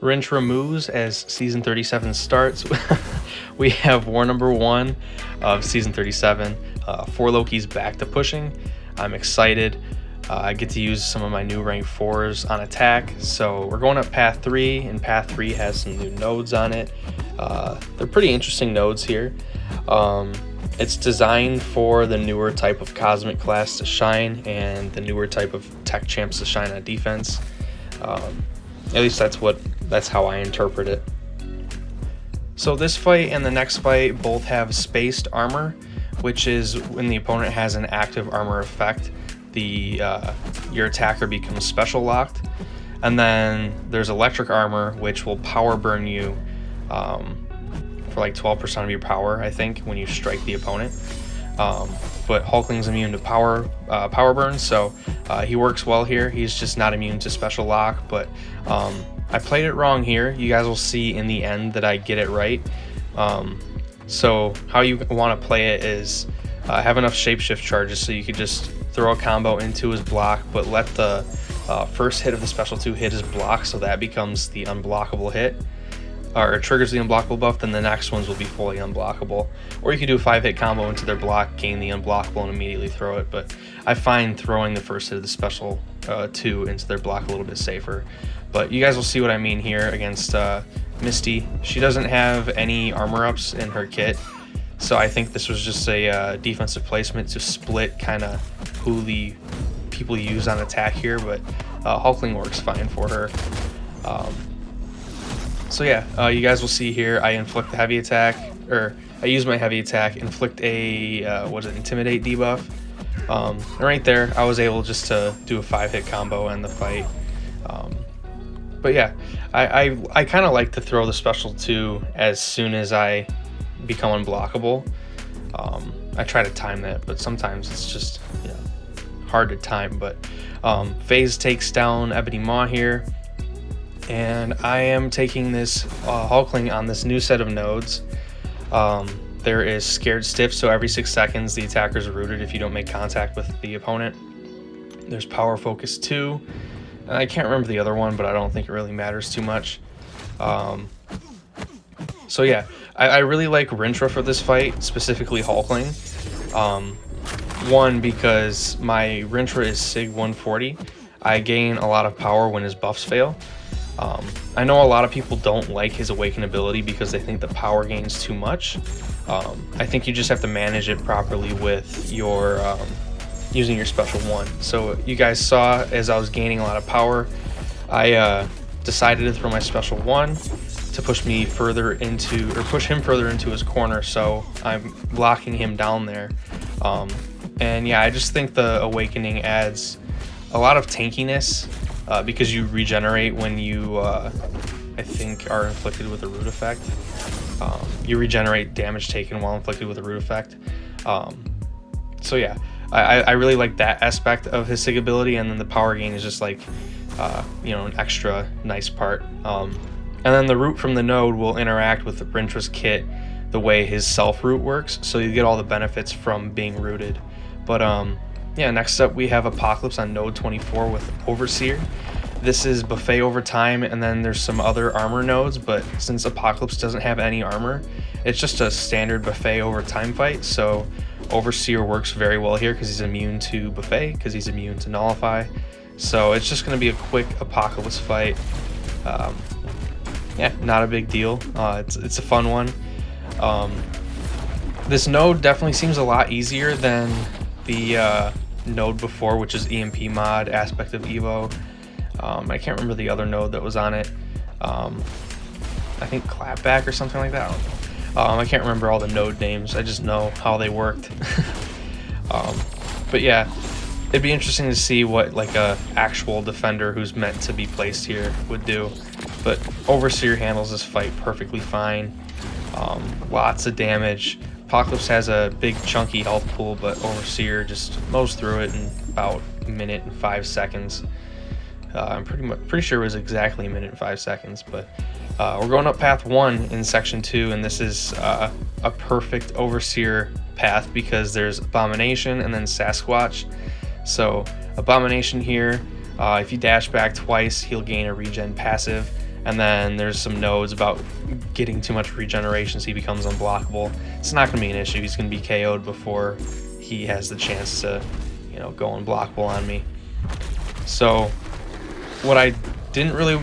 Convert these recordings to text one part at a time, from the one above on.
Rintra moves as season 37 starts. We have war number 1 of season 37. 4 Loki's back to pushing. I'm excited. I get to use some of my new rank 4s on attack. So we're going up path 3, and path 3 has some new nodes on it. They're pretty interesting nodes here. It's designed for the newer type of cosmic class to shine and the newer type of tech champs to shine on defense. At least that's how I interpret it. So this fight and the next fight both have spaced armor, which is when the opponent has an active armor effect, your attacker becomes special locked. And then there's electric armor, which will power burn you for like 12% of your power, I think, when you strike the opponent. But Hulkling's immune to power burn, so he works well here. He's just not immune to special lock, but I played it wrong here. You guys will see in the end that I get it right. So how you want to play it is have enough shapeshift charges so you could just throw a combo into his block, but let the first hit of the special 2 hit his block, so that becomes the unblockable hit, or triggers the unblockable buff. Then the next ones will be fully unblockable. Or you could do a 5-hit combo into their block, gain the unblockable, and immediately throw it. But I find throwing the first hit of the special 2 into their block a little bit safer. But you guys will see what I mean here against Misty. She doesn't have any armor ups in her kit, so I think this was just a defensive placement to split kind of who the people use on attack here. But Hulkling works fine for her. So yeah, you guys will see here I inflict the heavy attack, or I use my heavy attack, inflict a intimidate debuff. And right there I was able just to do a 5-hit combo and the fight. But yeah, I kind of like to throw the special 2 as soon as I become unblockable. I try to time that, but sometimes it's just hard to time. But FaZe takes down Ebony Maw here, and I am taking this Hulkling on this new set of nodes. There is Scared Stiff, so every 6 seconds the attacker is rooted if you don't make contact with the opponent. There's Power Focus 2. I can't remember the other one, but I don't think it really matters too much. So yeah, I really like Rintra for this fight, specifically Hulkling. One, because my Rintra is Sig 140. I gain a lot of power when his buffs fail. I know a lot of people don't like his Awaken ability because they think the power gain's too much. I think you just have to manage it properly with your using your special 1. So you guys saw as I was gaining a lot of power, I decided to throw my special 1 to push him further into his corner, so I'm blocking him down there. And yeah, I just think the Awakening adds a lot of tankiness because you regenerate when you I think are inflicted with a root effect. You regenerate damage taken while inflicted with a root effect. So yeah, I really like that aspect of his Sig ability, and then the power gain is just like an extra nice part. And then the root from the node will interact with the Rintra's kit the way his self root works, so you get all the benefits from being rooted. But yeah, next up we have Apocalypse on node 24 with Overseer. This is buffet over time, and then there's some other armor nodes, but since Apocalypse doesn't have any armor, it's just a standard buffet over time fight. So Overseer works very well here because he's immune to buffet, because he's immune to nullify. So it's just going to be a quick Apocalypse fight. Yeah, not a big deal. It's a fun one. This node definitely seems a lot easier than the node before, which is EMP mod, Aspect of Evo. I can't remember the other node that was on it. I think Clapback or something like that. I can't remember all the node names. I just know how they worked. But yeah, it'd be interesting to see what like a actual defender who's meant to be placed here would do. But Overseer handles this fight perfectly fine. Lots of damage. Apocalypse has a big chunky health pool, but Overseer just mows through it in about a minute and 5 seconds. I'm pretty sure it was exactly a minute and 5 seconds, but we're going up path 1 in section 2, and this is a perfect Overseer path because there's Abomination and then Sasquatch. So Abomination here If you dash back twice, he'll gain a regen passive. And then there's some nodes about getting too much regeneration so he becomes unblockable. It's not going to be an issue. He's going to be KO'd before he has the chance to, you know, go unblockable on me. So what I didn't really...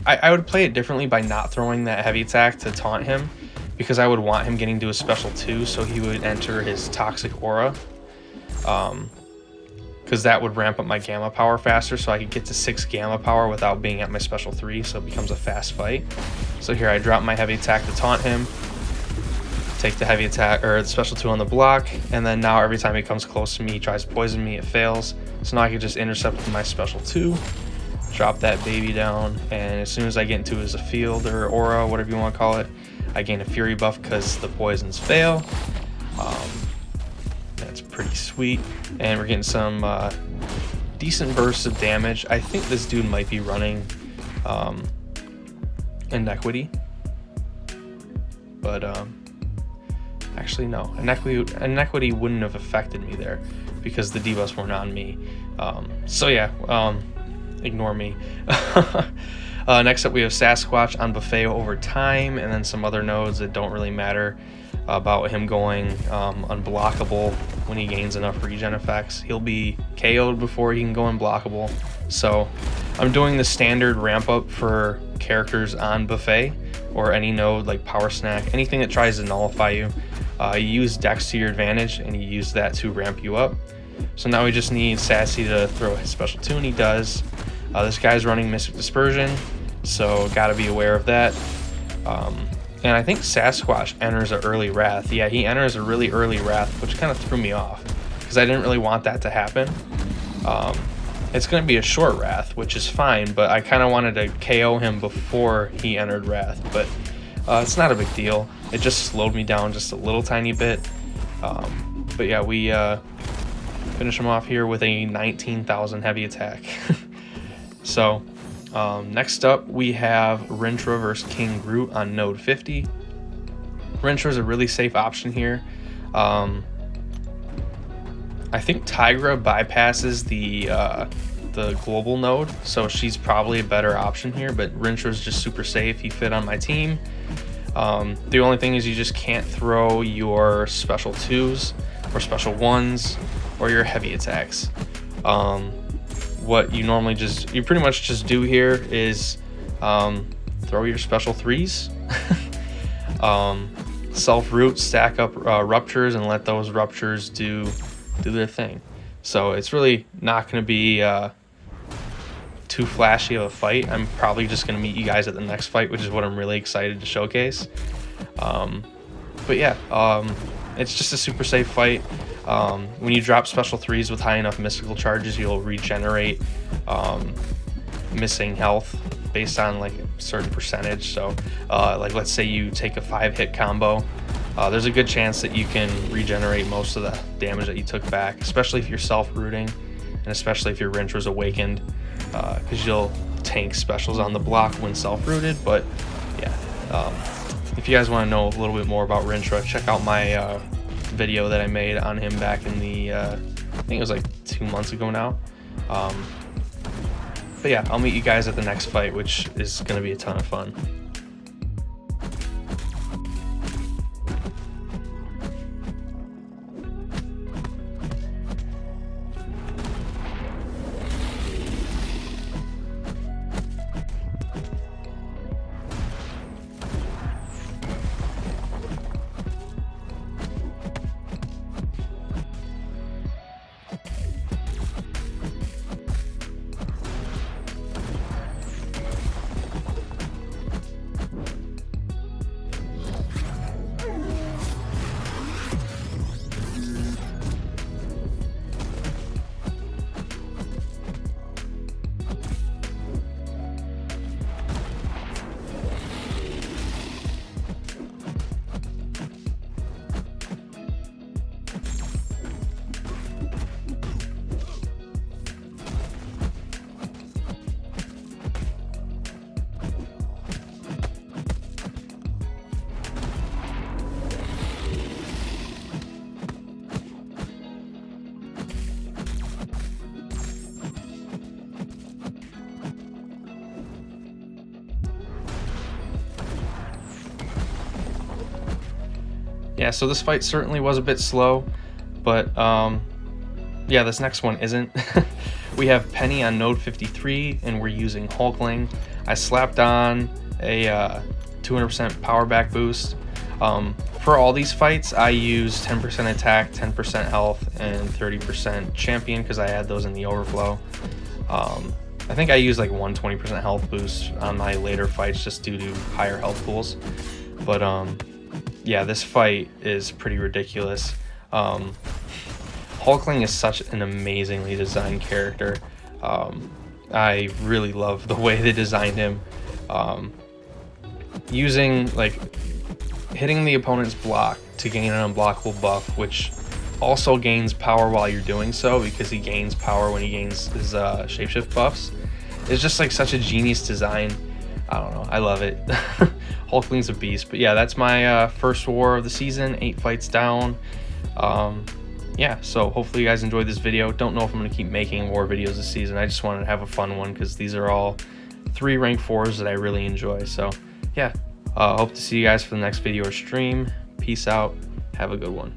I would play it differently by not throwing that heavy attack to taunt him, because I would want him getting to his special 2 so he would enter his toxic aura. Because that would ramp up my gamma power faster, so I could get to 6 gamma power without being at my special 3, so it becomes a fast fight. So here I drop my heavy attack to taunt him, take the heavy attack, or the special 2 on the block, and then now every time he comes close to me, he tries to poison me, it fails. So now I can just intercept with my special 2, drop that baby down, and as soon as I get into his field or aura, whatever you want to call it, I gain a fury buff because the poisons fail. That's pretty sweet, and we're getting some decent bursts of damage. I think this dude might be running Inequity, but actually no, Inequity wouldn't have affected me there because the debuffs weren't on me. So yeah, ignore me. Next up we have Sasquatch on Buffet over time, and then some other nodes that don't really matter about him going unblockable when he gains enough regen effects. He'll be KO'd before he can go unblockable. So I'm doing the standard ramp up for characters on Buffet or any node like Power Snack, anything that tries to nullify you. You use Dex to your advantage and you use that to ramp you up. So now we just need Sassy to throw his special 2, and he does. This guy's running Mystic Dispersion, so gotta be aware of that. And I think Sasquatch enters an early Wrath. Yeah, he enters a really early Wrath, which kind of threw me off because I didn't really want that to happen. It's going to be a short Wrath, which is fine, but I kind of wanted to KO him before he entered Wrath. But it's not a big deal. It just slowed me down just a little tiny bit. But yeah, we finish him off here with a 19,000 heavy attack. So... next up we have Rintra versus King Groot on node 50. Rintra is a really safe option here. I think Tigra bypasses the global node, so she's probably a better option here, but Rintra is just super safe. He fit on my team. The only thing is you just can't throw your special 2s or special 1s or your heavy attacks. What you pretty much just do here is throw your special 3s, self-root, stack up ruptures, and let those ruptures do their thing. So it's really not going to be too flashy of a fight. I'm probably just going to meet you guys at the next fight, which is what I'm really excited to showcase. But yeah, it's just a super safe fight. When you drop special 3s with high enough mystical charges, you'll regenerate missing health based on like a certain percentage. So like let's say you take a 5-hit combo, there's a good chance that you can regenerate most of the damage that you took back, especially if you're self-rooting, and especially if your Rintra's awakened, because you'll tank specials on the block when self-rooted. But yeah, if you guys want to know a little bit more about Rintra, check out my video that I made on him back in the I think it was like 2 months ago now. But yeah, I'll meet you guys at the next fight, which is going to be a ton of fun. yeah, so this fight certainly was a bit slow, but yeah, this next one isn't. We have Penny on node 53, and we're using Hulkling. I slapped on a 200% power back boost. For all these fights, I use 10% attack, 10% health, and 30% champion because I had those in the overflow. I think I use like 120% health boost on my later fights just due to higher health pools. But yeah, this fight is pretty ridiculous. Hulkling is such an amazingly designed character. I really love the way they designed him. Using hitting the opponent's block to gain an unblockable buff, which also gains power while you're doing so because he gains power when he gains his shapeshift buffs. It's just like such a genius design. I don't know, I love it. Hulkling's a beast. But yeah, that's my first war of the season, 8 fights down. Yeah, so hopefully you guys enjoyed this video. Don't know if I'm going to keep making war videos this season. I just wanted to have a fun one because these are all 3 rank 4s that I really enjoy. So yeah, hope to see you guys for the next video or stream. Peace out. Have a good one.